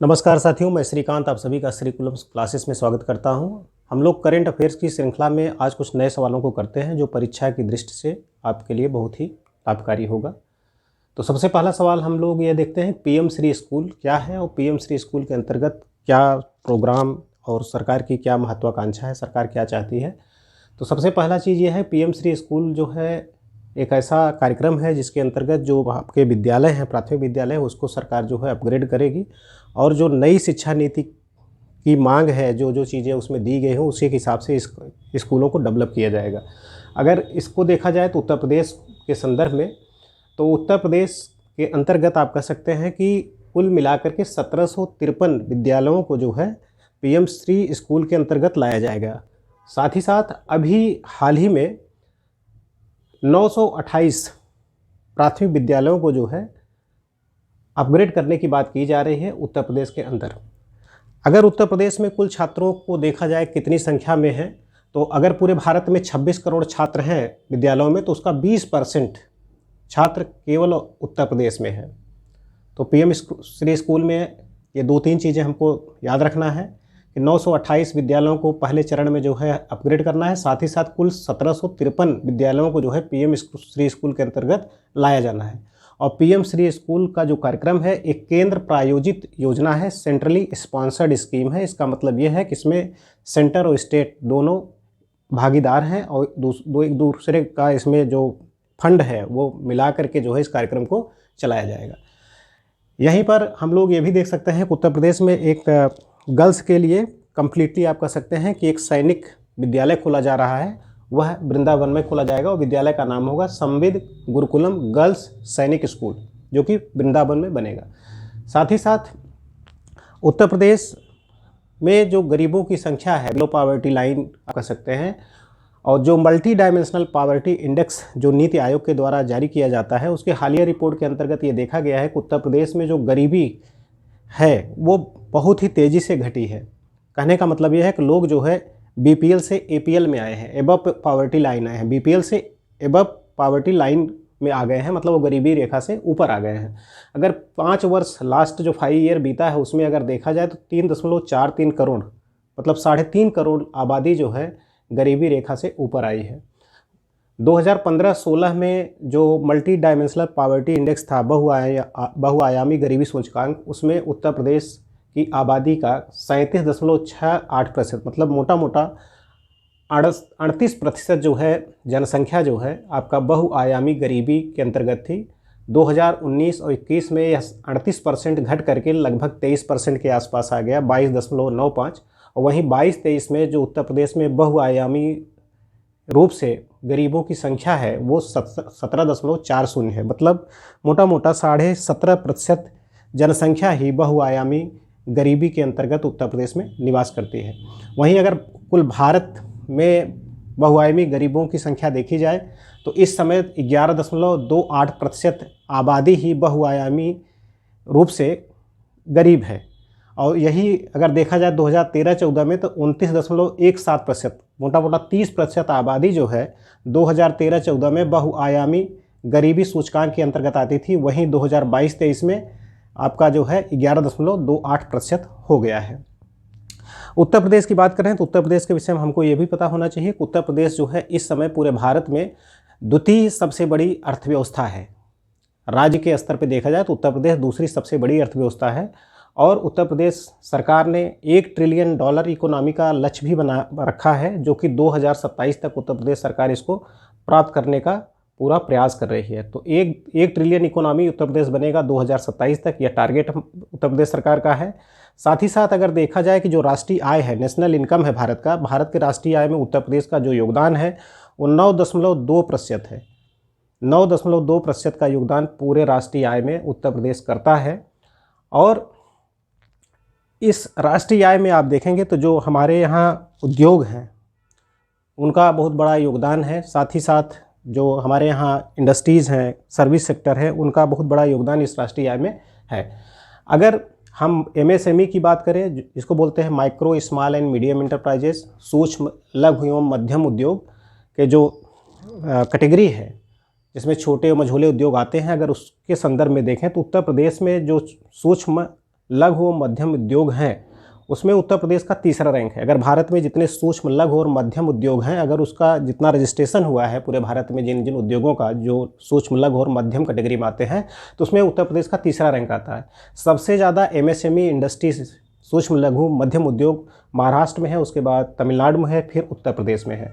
नमस्कार साथियों, मैं श्रीकांत आप सभी का श्रीकुलम क्लासेस में स्वागत करता हूं। हम लोग करंट अफेयर्स की श्रृंखला में आज कुछ नए सवालों को करते हैं जो परीक्षा की दृष्टि से आपके लिए बहुत ही लाभकारी होगा। तो सबसे पहला सवाल हम लोग ये देखते हैं, पीएम श्री स्कूल क्या है और पीएम श्री स्कूल के अंतर्गत क्या प्रोग्राम और सरकार की क्या महत्वाकांक्षा है, सरकार क्या चाहती है। तो सबसे पहला चीज़ ये है, पीएम श्री स्कूल जो है एक ऐसा कार्यक्रम है जिसके अंतर्गत जो आपके विद्यालय हैं, प्राथमिक विद्यालय है, उसको सरकार जो है अपग्रेड करेगी और जो नई शिक्षा नीति की मांग है, जो जो चीज़ें उसमें दी गई हैं उसी के हिसाब से इस स्कूलों को डेवलप किया जाएगा। अगर इसको देखा जाए तो उत्तर प्रदेश के संदर्भ में, तो उत्तर प्रदेश के अंतर्गत आप कह सकते हैं कि कुल मिलाकर के 1753 विद्यालयों को जो है पीएम श्री स्कूल के अंतर्गत लाया जाएगा। साथ ही साथ अभी हाल ही में 928 प्राथमिक विद्यालयों को जो है अपग्रेड करने की बात की जा रही है उत्तर प्रदेश के अंदर। अगर उत्तर प्रदेश में कुल छात्रों को देखा जाए कितनी संख्या में है, तो अगर पूरे भारत में 26 करोड़ छात्र हैं विद्यालयों में, तो उसका 20% छात्र केवल उत्तर प्रदेश में है। तो पीएम श्री स्कूल में ये 2-3 चीज़ें हमको याद रखना है कि 928 विद्यालयों को पहले चरण में जो है अपग्रेड करना है, साथ ही साथ कुल 1753 विद्यालयों को जो है पीएम श्री स्कूल के अंतर्गत लाया जाना है। और पीएम श्री स्कूल का जो कार्यक्रम है एक केंद्र प्रायोजित योजना है, सेंट्रली स्पॉन्सर्ड स्कीम है। इसका मतलब ये है कि इसमें सेंटर और स्टेट दोनों भागीदार हैं और एक दूसरे का इसमें जो फंड है वो मिला करके जो है इस कार्यक्रम को चलाया जाएगा। यहीं पर हम लोग ये भी देख सकते हैं कि उत्तर प्रदेश में एक गर्ल्स के लिए कम्प्लीटली आप कह सकते हैं कि एक सैनिक विद्यालय खोला जा रहा है, वह वृंदावन में खोला जाएगा और विद्यालय का नाम होगा संविद गुरुकुलम गर्ल्स सैनिक स्कूल, जो कि वृंदावन में बनेगा। साथ ही साथ उत्तर प्रदेश में जो गरीबों की संख्या है, बिलो पॉवर्टी लाइन आप कह सकते हैं, और जो मल्टी डायमेंशनल पॉवर्टी इंडेक्स जो नीति आयोग के द्वारा जारी किया जाता है, उसके हालिया रिपोर्ट के अंतर्गत ये देखा गया है कि उत्तर प्रदेश में जो गरीबी है वो बहुत ही तेज़ी से घटी है। कहने का मतलब ये है कि लोग जो है बीपीएल से एपीएल में आए हैं, एबव पॉवर्टी लाइन आए हैं, बीपीएल से एबव पॉवर्टी लाइन में आ गए हैं, मतलब वो गरीबी रेखा से ऊपर आ गए हैं। अगर 5 वर्ष लास्ट जो 5 ईयर बीता है उसमें अगर देखा जाए तो 3.43 करोड़, मतलब 3.5 करोड़ आबादी जो है गरीबी रेखा से ऊपर आई है। 2015-16 में जो मल्टी डायमेंशनल पॉवर्टी इंडेक्स था, बहुआयामी गरीबी सूचकांक, उसमें उत्तर प्रदेश की आबादी का 37.68%, मतलब मोटा मोटा 38% जो है जनसंख्या जो है आपका बहुआयामी गरीबी के अंतर्गत थी। 2019 और 21 में यह 38% घट करके लगभग 23% के आसपास आ गया, 22.95। और वहीं 22-23 में जो उत्तर प्रदेश में बहुआयामी रूप से गरीबों की संख्या है वो 17.40 है, मतलब मोटा मोटा 17.5% जनसंख्या ही बहुआयामी गरीबी के अंतर्गत उत्तर प्रदेश में निवास करती है। वहीं अगर कुल भारत में बहुआयामी गरीबों की संख्या देखी जाए तो इस समय 11.28% आबादी ही बहुआयामी रूप से गरीब है। और यही अगर देखा जाए 2013-14 में तो 29.17%, मोटा मोटा 30% आबादी जो है 2013-14 में बहुआयामी गरीबी सूचकांक के अंतर्गत आती थी। वहीं 2022-23 में आपका जो है 11.28% हो गया है। उत्तर प्रदेश की बात करें तो उत्तर प्रदेश के विषय में हमको ये भी पता होना चाहिए कि उत्तर प्रदेश जो है इस समय पूरे भारत में द्वितीय सबसे बड़ी अर्थव्यवस्था है। राज्य के स्तर पर देखा जाए तो उत्तर प्रदेश दूसरी सबसे बड़ी अर्थव्यवस्था है और उत्तर प्रदेश सरकार ने $1 ट्रिलियन इकोनॉमी का लक्ष्य भी बना रखा है, जो कि 2027 तक उत्तर प्रदेश सरकार इसको प्राप्त करने का पूरा प्रयास कर रही है। तो एक ट्रिलियन इकोनॉमी उत्तर प्रदेश बनेगा 2027 तक, यह टारगेट उत्तर प्रदेश सरकार का है। साथ ही साथ अगर देखा जाए कि जो राष्ट्रीय आय है, नेशनल इनकम है भारत का, भारत के राष्ट्रीय आय में उत्तर प्रदेश का जो योगदान है वो 9.2% है। 9.2% का योगदान पूरे राष्ट्रीय आय में उत्तर प्रदेश करता है। और इस राष्ट्रीय आय में आप देखेंगे तो जो हमारे यहाँ उद्योग हैं उनका बहुत बड़ा योगदान है। साथ ही साथ जो हमारे यहाँ इंडस्ट्रीज़ हैं, सर्विस सेक्टर है, उनका बहुत बड़ा योगदान इस राष्ट्रीय आय में है। अगर हम एमएसएमई की बात करें, जिसको बोलते हैं micro small and medium enterprises, सूक्ष्म लघु एवं मध्यम उद्योग के जो कैटेगरी है जिसमें छोटे और मझोले उद्योग आते हैं, अगर उसके संदर्भ में देखें तो उत्तर प्रदेश में जो सूक्ष्म लघु व मध्यम उद्योग हैं उसमें उत्तर प्रदेश का तीसरा रैंक है। अगर भारत में जितने सूक्ष्म लघु और मध्यम उद्योग हैं, अगर उसका जितना रजिस्ट्रेशन हुआ है पूरे भारत में जिन जिन उद्योगों का जो सूक्ष्म लघु और मध्यम कैटेगरी में आते हैं, तो उसमें उत्तर प्रदेश का तीसरा रैंक आता है। सबसे ज़्यादा एमएसएमई इंडस्ट्रीज सूक्ष्म लघु मध्यम उद्योग महाराष्ट्र में है, उसके बाद तमिलनाडु में है, फिर उत्तर प्रदेश में है।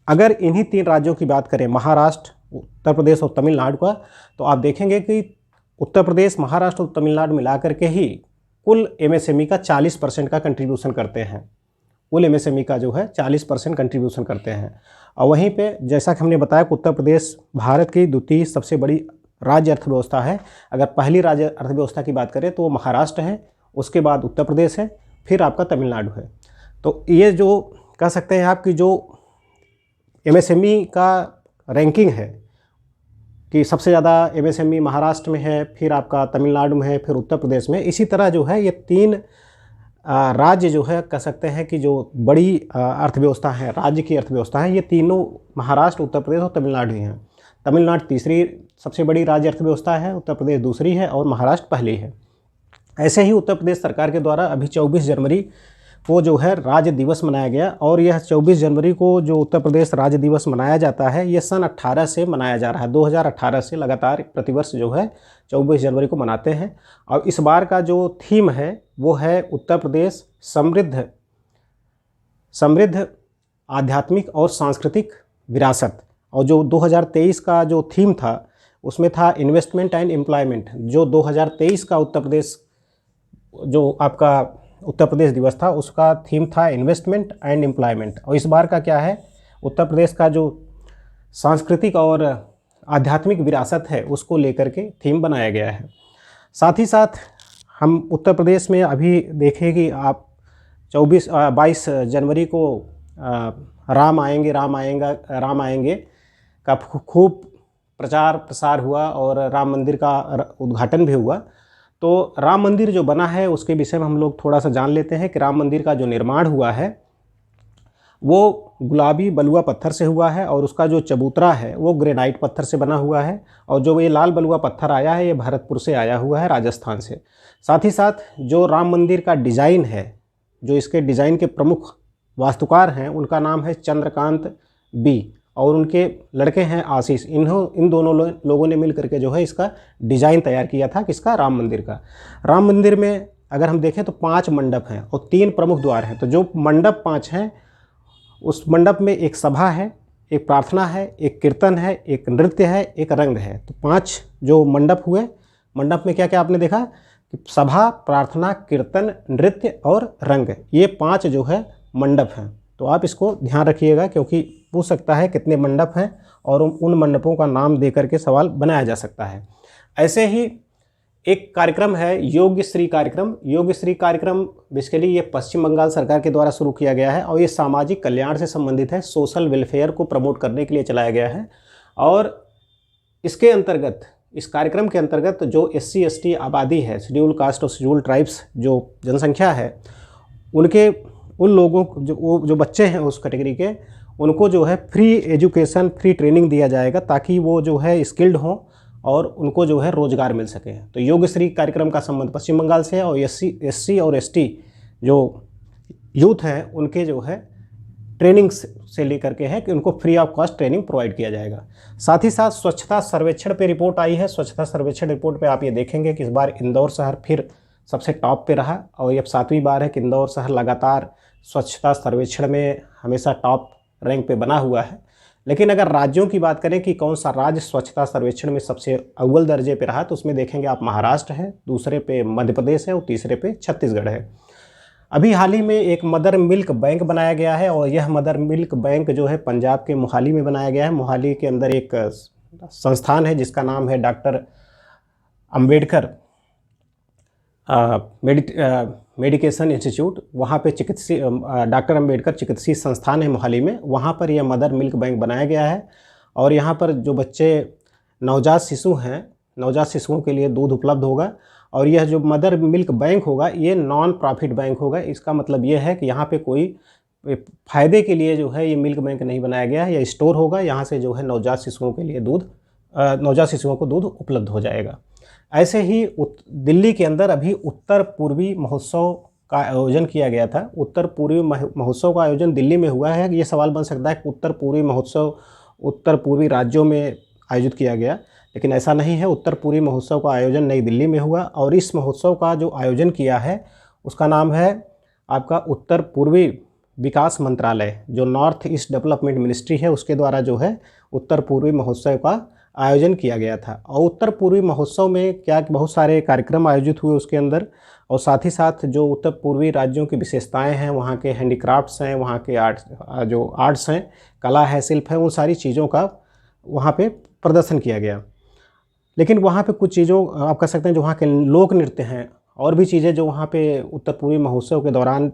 अगर इन्हीं 3 राज्यों की बात करें, महाराष्ट्र, उत्तर प्रदेश और तमिलनाडु का, तो आप देखेंगे कि उत्तर प्रदेश, महाराष्ट्र और तमिलनाडु मिला करके ही कुल एमएसएमई का 40% का कंट्रीब्यूशन करते हैं। कुल एमएसएमई का जो है 40% कंट्रीब्यूशन करते हैं। और वहीं पे जैसा कि हमने बताया कि उत्तर प्रदेश भारत की द्वितीय सबसे बड़ी राज्य अर्थव्यवस्था है। अगर पहली राज्य अर्थव्यवस्था की बात करें तो वो महाराष्ट्र है, उसके बाद उत्तर प्रदेश है, फिर आपका तमिलनाडु है। तो ये जो कह सकते हैं आपकी जो एमएसएमई का रैंकिंग है कि सबसे ज़्यादा एमएसएमई महाराष्ट्र में है, फिर आपका तमिलनाडु में है, फिर उत्तर प्रदेश में। इसी तरह जो है ये 3 राज्य जो है कह सकते हैं कि जो बड़ी अर्थव्यवस्था है, राज्य की अर्थव्यवस्था है, ये तीनों महाराष्ट्र, उत्तर प्रदेश और तमिलनाडु ही हैं। तमिलनाडु तीसरी सबसे बड़ी राज्य अर्थव्यवस्था है, उत्तर प्रदेश दूसरी है और महाराष्ट्र पहली है। ऐसे ही उत्तर प्रदेश सरकार के द्वारा अभी 24 जनवरी को जो है राज्य दिवस मनाया गया, और यह 24 जनवरी को जो उत्तर प्रदेश राज्य दिवस मनाया जाता है, ये सन 18 से मनाया जा रहा है। 2018 से लगातार प्रतिवर्ष जो है 24 जनवरी को मनाते हैं। और इस बार का जो थीम है वो है उत्तर प्रदेश समृद्ध आध्यात्मिक और सांस्कृतिक विरासत। और जो 2023 का जो थीम था उसमें था इन्वेस्टमेंट एंड एम्प्लॉयमेंट। जो 2023 का उत्तर प्रदेश जो आपका उत्तर प्रदेश दिवस था उसका थीम था इन्वेस्टमेंट एंड एम्प्लॉयमेंट। और इस बार का क्या है, उत्तर प्रदेश का जो सांस्कृतिक और आध्यात्मिक विरासत है उसको लेकर के थीम बनाया गया है। साथ ही साथ हम उत्तर प्रदेश में अभी देखें कि आप 22 जनवरी को राम आएंगे का खूब प्रचार प्रसार हुआ और राम मंदिर का उद्घाटन भी हुआ। तो राम मंदिर जो बना है उसके विषय में हम लोग थोड़ा सा जान लेते हैं कि राम मंदिर का जो निर्माण हुआ है वो गुलाबी बलुआ पत्थर से हुआ है, और उसका जो चबूतरा है वो ग्रेनाइट पत्थर से बना हुआ है। और जो ये लाल बलुआ पत्थर आया है ये भरतपुर से आया हुआ है, राजस्थान से। साथ ही साथ जो राम मंदिर का डिज़ाइन है, जो इसके डिज़ाइन के प्रमुख वास्तुकार हैं उनका नाम है चंद्रकांत बी, और उनके लड़के हैं आशीष। इन दोनों लोगों ने मिल करके जो है इसका डिज़ाइन तैयार किया था, किसका, राम मंदिर का। राम मंदिर में अगर हम देखें तो 5 मंडप हैं और 3 प्रमुख द्वार हैं। तो जो मंडप 5 हैं उस मंडप में एक सभा है, एक प्रार्थना है, एक कीर्तन है, एक नृत्य है, एक रंग है। तो 5 जो मंडप हुए, मंडप में क्या क्या आपने देखा कि सभा, प्रार्थना, कीर्तन, नृत्य और रंग, ये 5 जो है मंडप हैं। तो आप इसको ध्यान रखिएगा क्योंकि पूछ सकता है कितने मंडप हैं और उन मंडपों का नाम दे करके सवाल बनाया जा सकता है। ऐसे ही एक कार्यक्रम है योग्यश्री कार्यक्रम। योग्यश्री कार्यक्रम बेसिकली ये पश्चिम बंगाल सरकार के द्वारा शुरू किया गया है और ये सामाजिक कल्याण से संबंधित है, सोशल वेलफेयर को प्रमोट करने के लिए चलाया गया है। और इसके अंतर्गत, इस कार्यक्रम के अंतर्गत जो SC ST आबादी है, शेड्यूल कास्ट और शेड्यूल ट्राइब्स जो जनसंख्या है, उनके उन लोगों को जो बच्चे हैं उस कैटेगरी के, उनको जो है फ्री एजुकेशन, फ्री ट्रेनिंग दिया जाएगा ताकि वो जो है स्किल्ड हों और उनको जो है रोज़गार मिल सके। तो योग्यश्री कार्यक्रम का संबंध पश्चिम बंगाल से है और SC और ST जो यूथ हैं उनके जो है ट्रेनिंग से लेकर के है कि उनको free of cost training provide किया जाएगा। साथ ही साथ स्वच्छता सर्वेक्षण पे रिपोर्ट आई है। स्वच्छता सर्वेक्षण रिपोर्ट पे आप ये देखेंगे कि इस बार इंदौर शहर फिर सबसे टॉप पे रहा और ये 7वीं बार है कि इंदौर शहर लगातार स्वच्छता सर्वेक्षण में हमेशा टॉप रैंक पे बना हुआ है। लेकिन अगर राज्यों की बात करें कि कौन सा राज्य स्वच्छता सर्वेक्षण में सबसे अव्वल दर्जे पे रहा, तो उसमें देखेंगे आप महाराष्ट्र है, दूसरे पे मध्य प्रदेश है और तीसरे पे छत्तीसगढ़ है। अभी हाल ही में एक मदर मिल्क बैंक बनाया गया है और यह मदर मिल्क बैंक जो है पंजाब के मोहाली में बनाया गया है। मोहाली के अंदर एक संस्थान है जिसका नाम है डॉक्टर अम्बेडकर मेडिकेशन इंस्टीट्यूट। वहाँ पे डॉक्टर अम्बेडकर चिकित्सीय संस्थान है मोहाली में, वहाँ पर यह मदर मिल्क बैंक बनाया गया है। और यहाँ पर जो बच्चे नवजात शिशु हैं, नवजात शिशुओं के लिए दूध उपलब्ध होगा। और यह जो मदर मिल्क बैंक होगा ये नॉन प्रॉफिट बैंक होगा। इसका मतलब ये है कि यहाँ पे कोई फ़ायदे के लिए जो है ये मिल्क बैंक नहीं बनाया गया है, यह स्टोर होगा। यहाँ से जो है नवजात शिशुओं के लिए नवजात शिशुओं को दूध उपलब्ध हो जाएगा। ऐसे ही दिल्ली के अंदर अभी उत्तर पूर्वी महोत्सव का आयोजन किया गया था। उत्तर पूर्वी महोत्सव का आयोजन दिल्ली में हुआ है। ये सवाल बन सकता है कि उत्तर पूर्वी महोत्सव उत्तर पूर्वी राज्यों में आयोजित किया गया, लेकिन ऐसा नहीं है। उत्तर पूर्वी महोत्सव का आयोजन नई दिल्ली में हुआ और इस महोत्सव का जो आयोजन किया है उसका नाम है आपका उत्तर पूर्वी विकास मंत्रालय, जो नॉर्थ ईस्ट डेवलपमेंट मिनिस्ट्री है, उसके द्वारा जो है उत्तर पूर्वी महोत्सव का आयोजन किया गया था। और उत्तर पूर्वी महोत्सव में क्या बहुत सारे कार्यक्रम आयोजित हुए उसके अंदर, और साथ ही साथ जो उत्तर पूर्वी राज्यों की विशेषताएं हैं, वहाँ के हैंडीक्राफ्ट्स हैं, वहाँ के आर्ट्स हैं, कला है, शिल्प है, उन सारी चीज़ों का वहाँ पे प्रदर्शन किया गया। लेकिन वहाँ पे कुछ चीज़ों आप कह सकते हैं जो वहाँ के लोक नृत्य हैं और भी चीज़ें जो वहाँ पे उत्तर पूर्वी महोत्सव के दौरान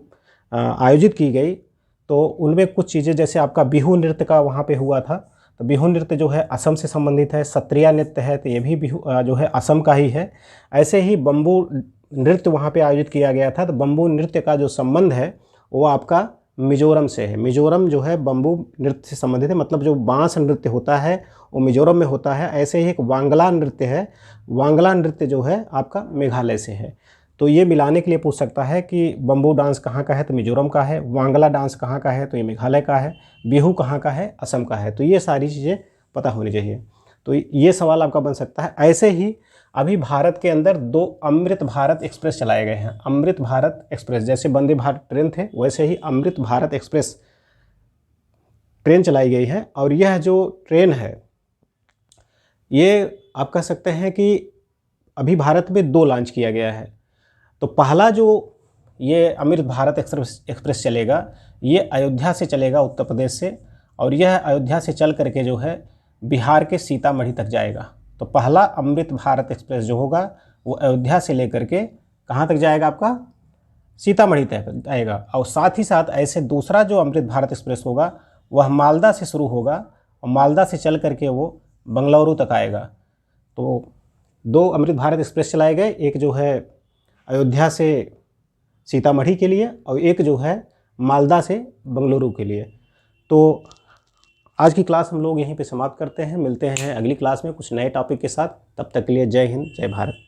आयोजित की गई, तो उनमें कुछ चीज़ें जैसे आपका बिहू नृत्य का वहाँ पे हुआ था। तो बिहू नृत्य जो है असम से संबंधित है। सत्रिया नृत्य है तो ये भी बिहू जो है असम का ही है। ऐसे ही बम्बू नृत्य वहाँ पे आयोजित किया गया था। तो बम्बू नृत्य का जो संबंध है वो आपका मिजोरम से है। मिजोरम जो है बम्बू नृत्य से संबंधित है, मतलब जो बांस नृत्य होता है वो मिजोरम में होता है। ऐसे ही एक वांगला नृत्य है, वांगला नृत्य जो है आपका मेघालय से है। तो ये मिलाने के लिए पूछ सकता है कि बम्बू डांस कहाँ का है, तो मिजोरम का है। वांगला डांस कहाँ का है, तो ये मेघालय का है। बिहू कहाँ का है, असम का है। तो ये सारी चीज़ें पता होनी चाहिए। तो ये सवाल आपका बन सकता है। ऐसे ही अभी भारत के अंदर 2 अमृत भारत एक्सप्रेस चलाए गए हैं। अमृत भारत एक्सप्रेस, जैसे वंदे भारत ट्रेन थे वैसे ही अमृत भारत एक्सप्रेस ट्रेन चलाई गई है। और यह जो ट्रेन है ये आप कह सकते हैं कि अभी भारत में 2 लॉन्च किया गया है। तो पहला जो ये अमृत भारत एक्सप्रेस चलेगा, ये अयोध्या से चलेगा, उत्तर प्रदेश से, और यह अयोध्या से चल करके जो है बिहार के सीतामढ़ी तक जाएगा। तो पहला अमृत भारत एक्सप्रेस जो होगा वो अयोध्या से लेकर के कहाँ तक जाएगा, आपका सीतामढ़ी तक जाएगा। और साथ ही साथ ऐसे दूसरा जो अमृत भारत एक्सप्रेस होगा वह मालदा से शुरू होगा और मालदा से चल करके वो बंगलुरु तक आएगा। तो 2 अमृत भारत एक्सप्रेस चलाए गए, एक जो है अयोध्या से सीतामढ़ी के लिए और एक जो है मालदा से बंगलुरु के लिए। तो आज की क्लास हम लोग यहीं पे समाप्त करते हैं। मिलते हैं अगली क्लास में कुछ नए टॉपिक के साथ। तब तक के लिए जय हिंद, जय भारत।